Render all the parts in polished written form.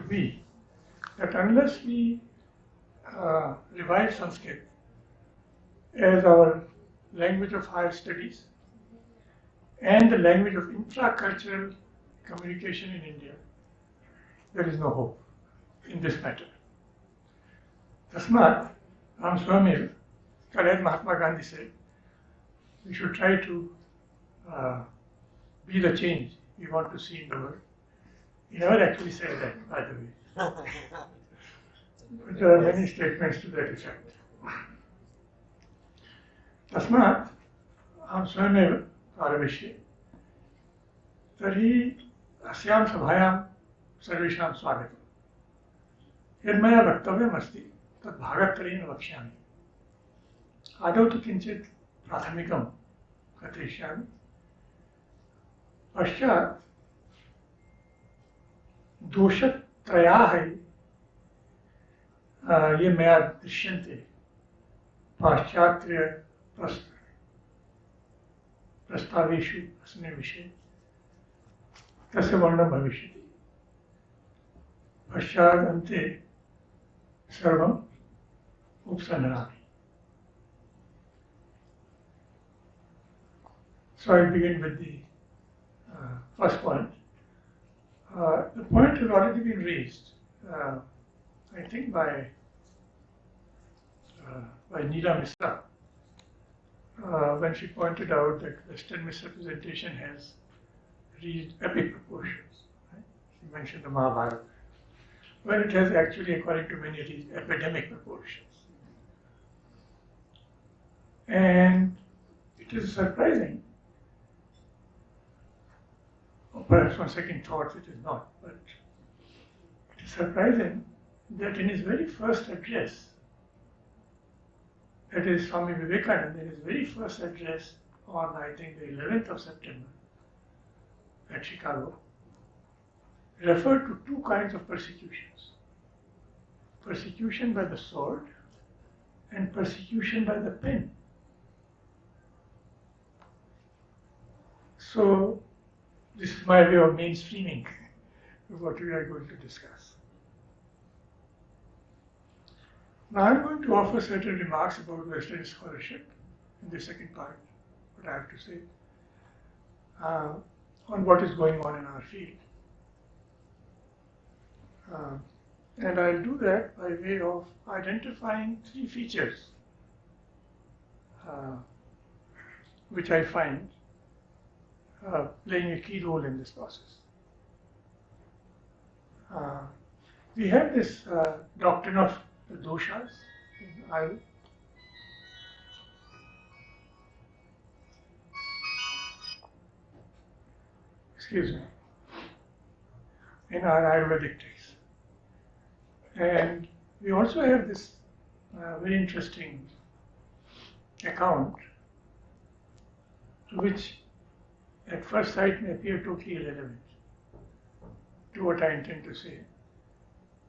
be that unless we revive Sanskrit as our language of higher studies and the language of intra-cultural communication in India, there is no hope in this matter. Tasmat, Ram Swamil, as Mahatma Gandhi said, we should try to be the change we want to see in the world. He never actually said that, by the way. But there are many statements to that effect. Tasmat, Aham Swameva Paravishye, Tarhi Asyam Sabhayam Sarvesham Swagatam. Yadmaya Vaktavyam Asti, Tad Bhagattarena Vakshyami. Adau tu kinchit prathamikam katrishyami. पश्चात दोषत्रया है ये मया दृश्यन्ते पाश्चात्य प्रस्तावेषु अस्मिन् विषये तस्य वर्णनं भविष्यति पश्चात् अन्ते सर्वम् उपसंहरामि. So I begin with the first point. The point has already been raised, I think, by Neela Misra when she pointed out that Western misrepresentation has reached epic proportions. Right? She mentioned the Mahabharata, when it has actually, according to many, reached epidemic proportions. And it is surprising, or perhaps on second thoughts it is not, but it is surprising that in his very first address, that is Swami Vivekananda, in his very first address on, I think, the 11th of September at Chicago, referred to two kinds of persecutions. Persecution by the sword and persecution by the pen. So, this is my way of mainstreaming what we are going to discuss. Now I'm going to offer certain remarks about Western scholarship in the second part, what I have to say, on what is going on in our field. And I'll do that by way of identifying three features which I find playing a key role in this process. We have this doctrine of the doshas in Ayurveda. Excuse me. In our Ayurvedic texts. And we also have this very interesting account, which at first sight may appear totally irrelevant to what I intend to say.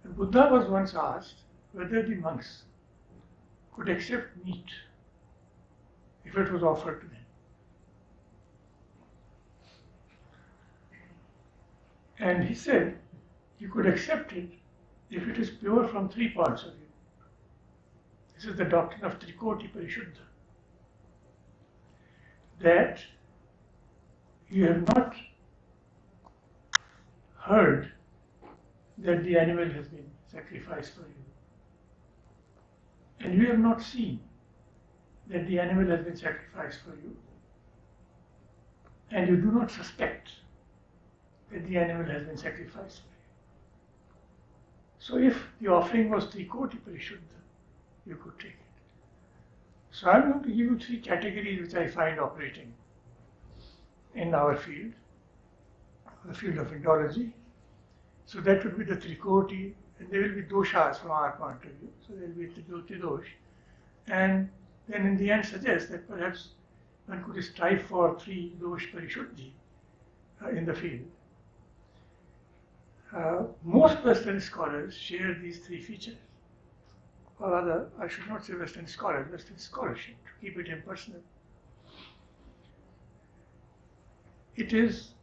The Buddha was once asked whether the monks could accept meat if it was offered to them. And he said, you could accept it if it is pure from three parts of you. This is the doctrine of Trikoti Parishuddha. That you have not heard that the animal has been sacrificed for you. And you have not seen that the animal has been sacrificed for you. And you do not suspect that the animal has been sacrificed for you. So if the offering was Trikoti Parishuddha, you could take it. So I'm going to give you three categories which I find operating in our field, the field of Indology. So that would be the Trikoti, and there will be doshas from our point of view. So there will be Trikoti dosh. And then in the end suggest that perhaps one could strive for three dosh parishuddhi in the field. Most Western scholars share these three features. Or rather, I should not say Western scholars, Western scholarship, to keep it impersonal. It is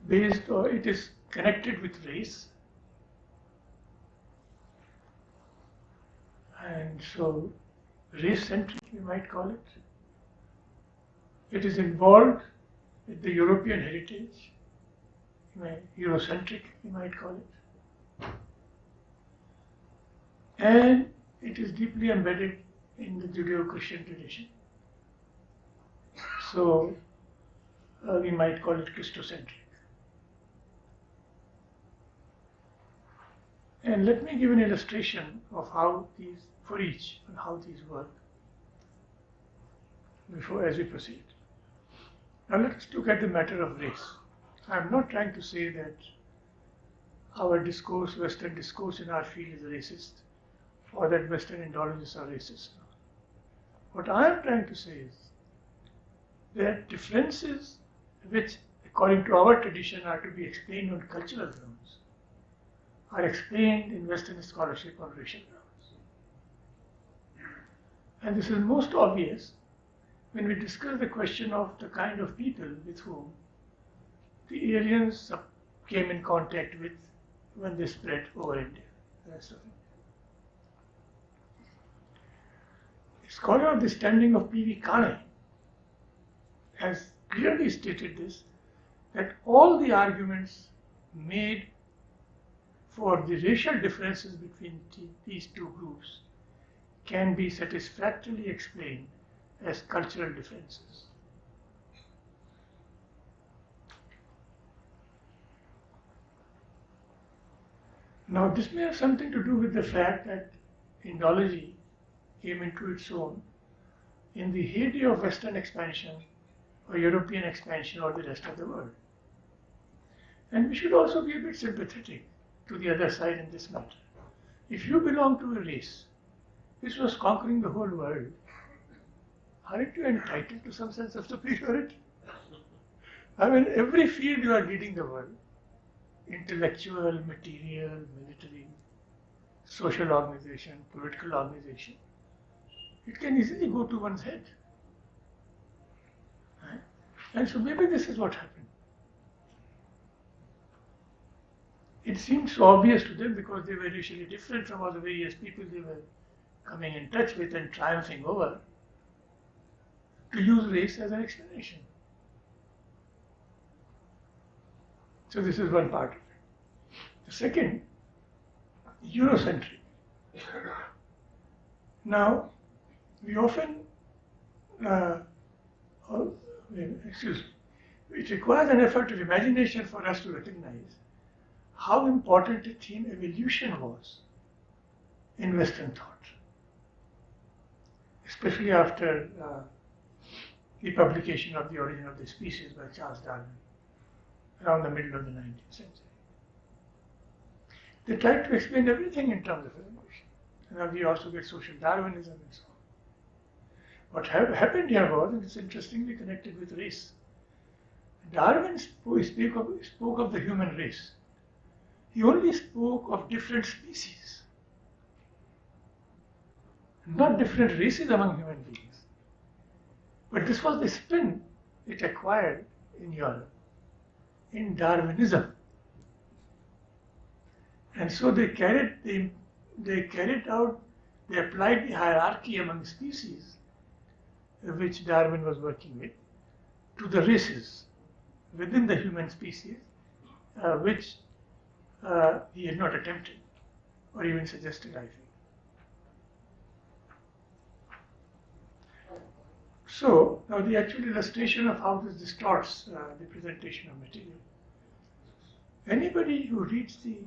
based, or it is connected with race. And so race-centric, we might call it. It is involved with the European heritage, Eurocentric, we might call it. And it is deeply embedded in the Judeo-Christian tradition. So we might call it Christocentric. And let me give an illustration of how these, for each, and how these work as we proceed. Now let us look at the matter of race. I am not trying to say that our discourse, Western discourse in our field is racist, or that Western Indologists are racist. What I am trying to say is that differences which, according to our tradition, are to be explained on cultural grounds, are explained in Western scholarship on racial grounds. And this is most obvious when we discuss the question of the kind of people with whom the aliens came in contact with when they spread over India, the rest of India. A scholar of the standing of P.V. Kane has clearly stated this, that all the arguments made for the racial differences between these two groups can be satisfactorily explained as cultural differences. Now, this may have something to do with the fact that Indology came into its own in the heyday of Western expansion or European expansion or the rest of the world. And we should also be a bit sympathetic to the other side in this matter. If you belong to a race which was conquering the whole world, aren't you entitled to some sense of superiority? I mean, every field you are leading the world, intellectual, material, military, social organization, political organization, it can easily go to one's head. Right? And so maybe this is what happened. It seemed so obvious to them because they were racially different from all the various people they were coming in touch with and triumphing over, to use race as an explanation. So this is one part of it. The second, Eurocentric. Now, we often, it requires an effort of imagination for us to recognize how important the theme evolution was in Western thought, especially after the publication of The Origin of the Species by Charles Darwin around the middle of the 19th century. They tried to explain everything in terms of evolution. And now we also get social Darwinism and so on. What happened here was, and it's interestingly connected with race, Darwin spoke of the human race. He only spoke of different species, not different races among human beings. But this was the spin it acquired in Europe, in Darwinism. And so they applied the hierarchy among species, which Darwin was working with, to the races within the human species, which he had not attempted or even suggested, I think. So, now the actual illustration of how this distorts the presentation of material. Anybody who reads the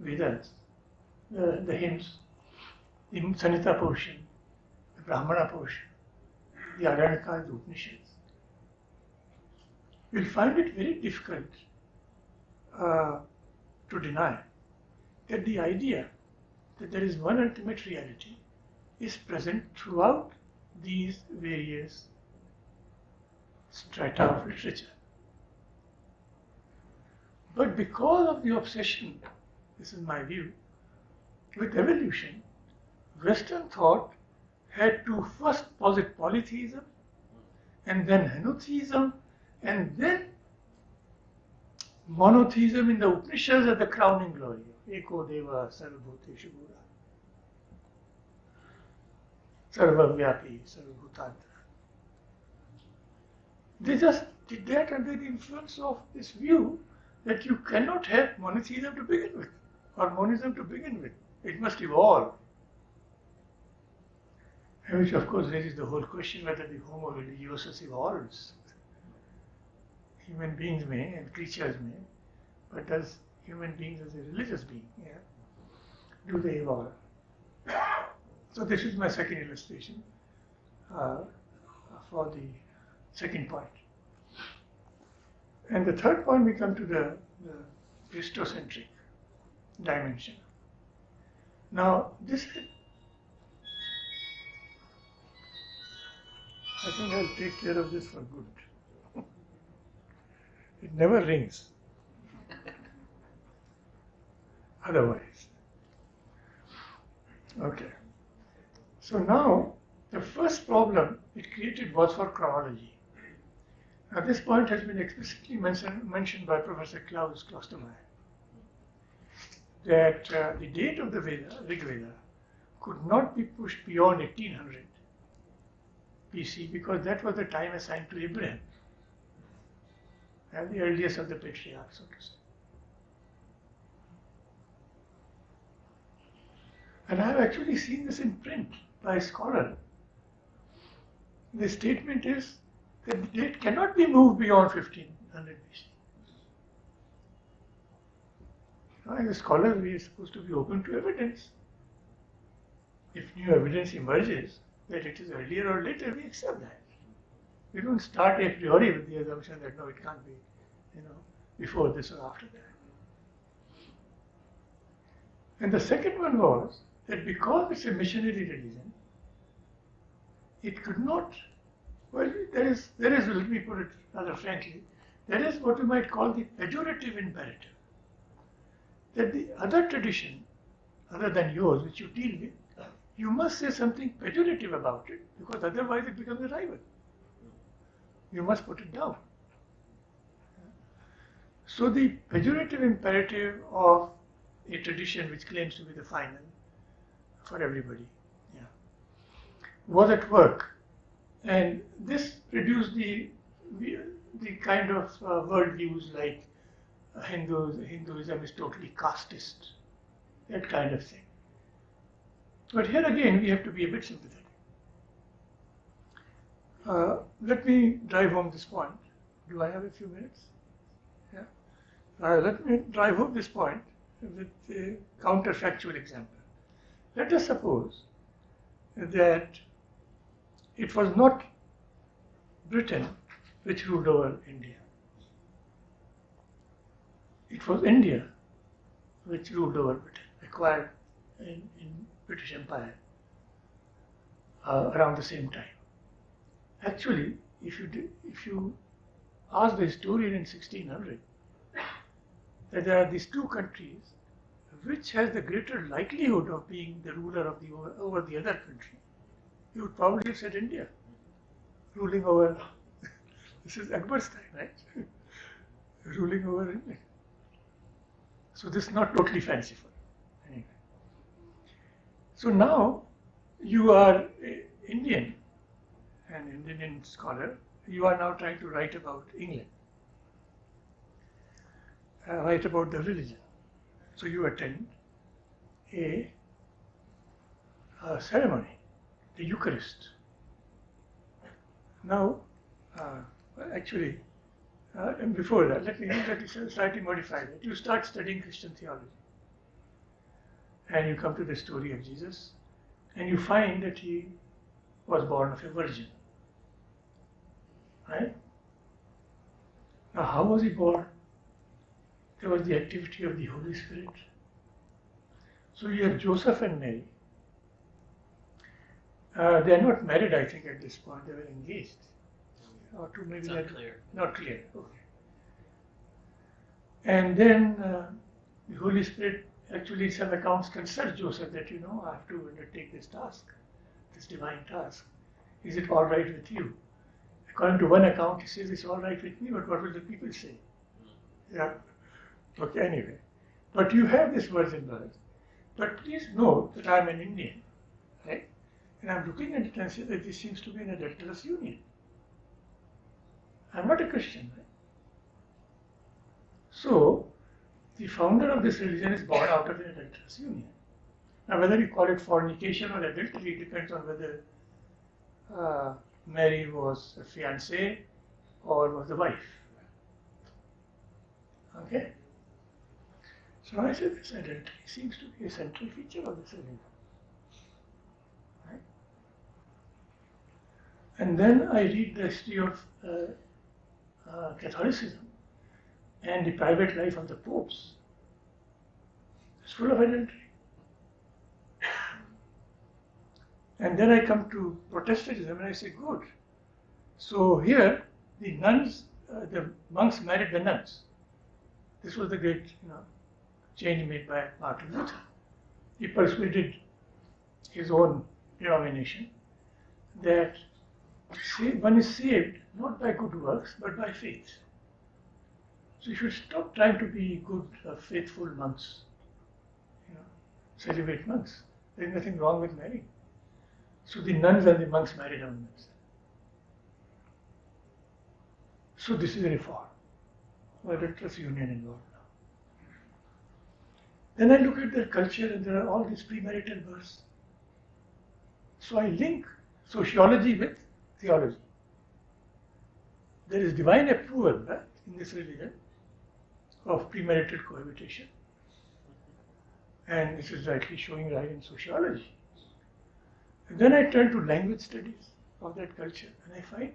Vedas, the hymns, the Samhita portion, the Brahmana portion, the Aranyaka, the Upanishads, will find it very difficult to deny that the idea that there is one ultimate reality is present throughout these various strata of literature. But because of the obsession, this is my view, with evolution, Western thought had to first posit polytheism, and then henotheism, and then Monotheism in the Upanishads is the crowning glory. Eko Deva Sarvabhuteshu Gura. Sarvavyapi Sarvabhutanta. They just did that under the influence of this view that you cannot have monotheism to begin with, or monism to begin with. It must evolve. Which of course raises the whole question whether the Homo religiosus evolves. Human beings may and creatures may, but does human beings as a religious being, do they evolve? So this is my second illustration for the second point. And the third point, we come to the Christocentric dimension. Now this, I think I'll take care of this for good. It never rings. Otherwise. Okay. So now, the first problem it created was for chronology. Now this point has been explicitly mentioned by Professor Klaus Klostermaier, that the date of the Rig Veda could not be pushed beyond 1800 BC because that was the time assigned to Abraham, and the earliest of the patriarchs, so to say. And I have actually seen this in print by a scholar. The statement is that the date cannot be moved beyond 1500 BC. Now, as a scholar, we are supposed to be open to evidence. If new evidence emerges that it is earlier or later, we accept that. We don't start a priori with the assumption that no, it can't be, before this or after that. And the second one was that because it's a missionary religion, it could not, well, there is, let me put it rather frankly, there is what we might call the pejorative imperative. That the other tradition, other than yours, which you deal with, you must say something pejorative about it, because otherwise it becomes a rival. You must put it down. So the pejorative imperative of a tradition which claims to be the final for everybody, was at work, and this produced the kind of worldviews like Hinduism is totally casteist, that kind of thing. But here again, we have to be a bit sympathetic. Let me drive home this point. Do I have a few minutes? Yeah. Let me drive home this point with a counterfactual example. Let us suppose that it was not Britain which ruled over India. It was India which ruled over Britain, acquired in British Empire around the same time. Actually, if you ask the historian in 1600 that there are these two countries, which has the greater likelihood of being the ruler of over the other country, you would probably have said India, ruling over. This is Akbar's time, right? Ruling over India. So this is not totally fanciful. Anyway. So now you are Indian, an Indian scholar. You are now trying to write about England, write about the religion. So you attend a ceremony, the Eucharist. Now, actually, and before that, let me slightly modify that. You start studying Christian theology, and you come to the story of Jesus, and you find that he was born of a virgin. Right? Now, how was he born? There was the activity of the Holy Spirit. So you have Joseph and Mary. They are not married, I think, at this point. They were engaged. Or to maybe not clear. Not clear. Okay. And then the Holy Spirit actually, in some accounts, consults Joseph that, I have to undertake this task, this divine task. Is it all right with you? According to one account, he says it's all right with me, but what will the people say? Yeah. Okay, anyway. But you have this virgin birth. But please note that I am an Indian, right? And I'm looking at it and say that this seems to be an adulterous union. I'm not a Christian, right? So, the founder of this religion is born out of an adulterous union. Now, whether you call it fornication or adultery depends on whether Mary was a fiancée or was a wife. Okay? So I said this adultery seems to be a central feature of this religion. Right? And then I read the history of Catholicism and the private life of the popes. It's full of adultery. And then I come to Protestantism and I say, good. So here, the nuns, the monks married the nuns. This was the great, change made by Martin Luther. He persuaded his own denomination that one is saved not by good works but by faith. So you should stop trying to be good, faithful monks, celibate monks. There is nothing wrong with marrying. So the nuns and the monks married among themselves. So this is a reform. Adulterous union involved now. Then I look at their culture and there are all these premarital births. So I link sociology with theology. There is divine approval in this religion of premarital cohabitation. And this is rightly showing right in sociology. And then I turn to language studies of that culture and I find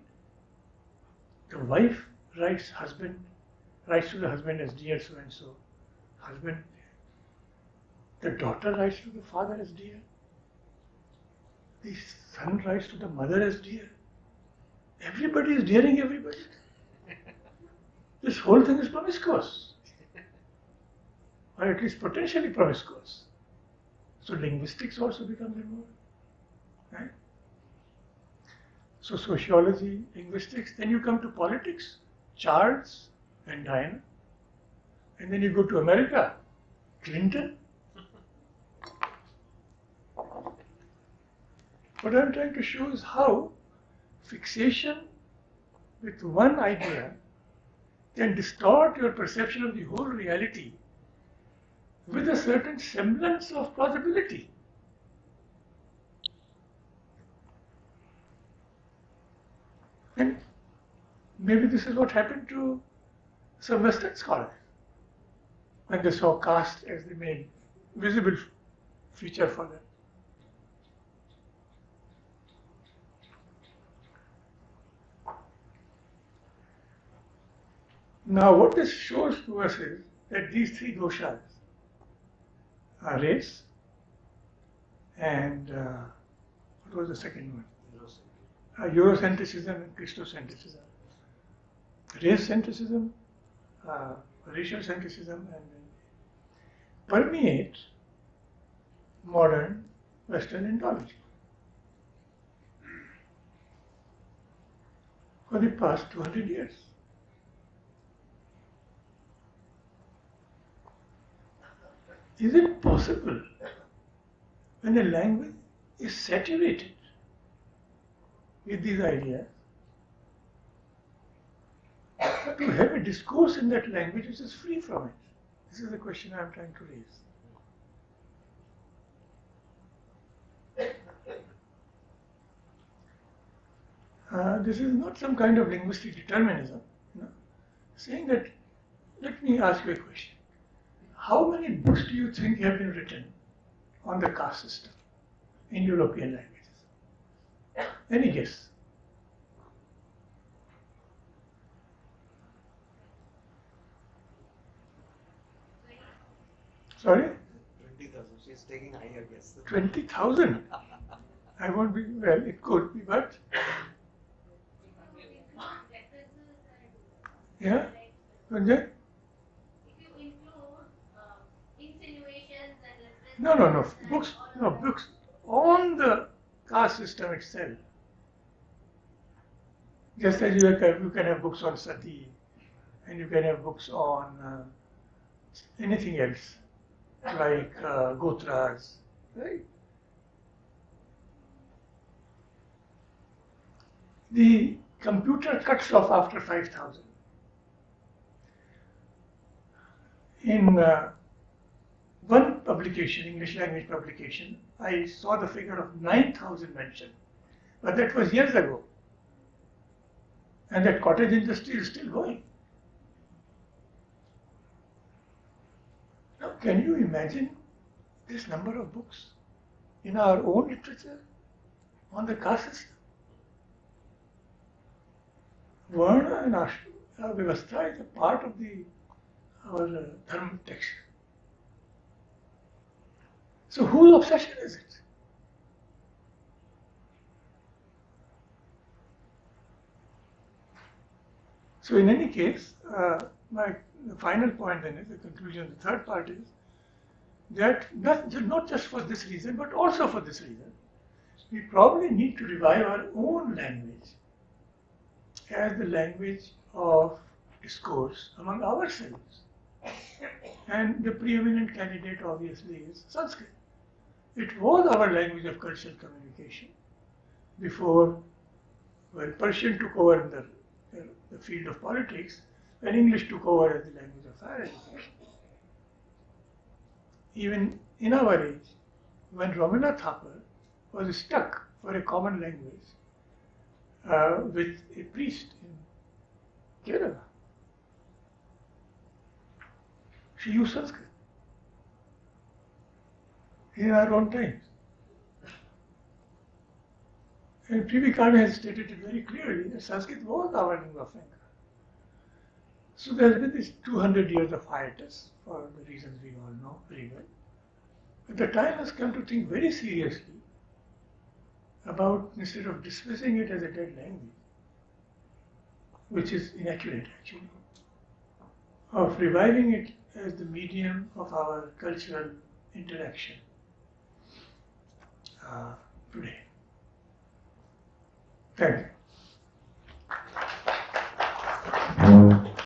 the wife writes to the husband as dear so and so, husband. The daughter writes to the father as dear. The son writes to the mother as dear. Everybody is dearing everybody. This whole thing is promiscuous. Or at least potentially promiscuous. So linguistics also becomes involved. Right? So sociology, linguistics, then you come to politics, Charles and Diana. And then you go to America, Clinton. What I'm trying to show is how fixation with one idea can distort your perception of the whole reality with a certain semblance of plausibility. And maybe this is what happened to some Western scholars when they saw caste as the main visible feature for them. Now, what this shows to us is that these three doshas are race and what was the second one? Eurocentrism and Christocentrism. Race centricism, racial centricism, and permeate modern Western ontology. For the past 200 years. Is it possible when a language is saturated with these ideas to have a discourse in that language which is free from it? This is the question I am trying to raise. This is not some kind of linguistic determinism. Saying that, let me ask you a question. How many books do you think have been written on the caste system in European languages? Any guess? Sorry? 20,000. She's taking higher guess. 20,000? I won't be, well, it could be, but. Yeah? Kunjay? No. Books on the caste system itself. Just as you can have books on sati, and you can have books on anything else, like Gotras, right? The computer cuts off after 5,000. In one publication, English language publication, I saw the figure of 9,000 mentioned, but that was years ago. And that cottage industry is still going. Now, can you imagine this number of books in our own literature on the caste system? Varna and Vyavastha is a part of our dharma text. So whose obsession is it? So in any case, the final point then is, the conclusion, the third part is, that not just for this reason, but also for this reason, we probably need to revive our own language as the language of discourse among ourselves. And the preeminent candidate obviously is Sanskrit. It was our language of cultural communication before, when Persian took over in the field of politics, and English took over as the language of higher education. Even in our age, when Rabindranath Thakur was stuck for a common language with a priest in Kerala, she used Sanskrit in our own times. And Vivekananda has stated it very clearly that Sanskrit was our lingua franca. So there has been this 200 years of hiatus for the reasons we all know very well. But the time has come to think very seriously about, instead of dismissing it as a dead language, which is inaccurate actually, of reviving it as the medium of our cultural interaction today. Thank you.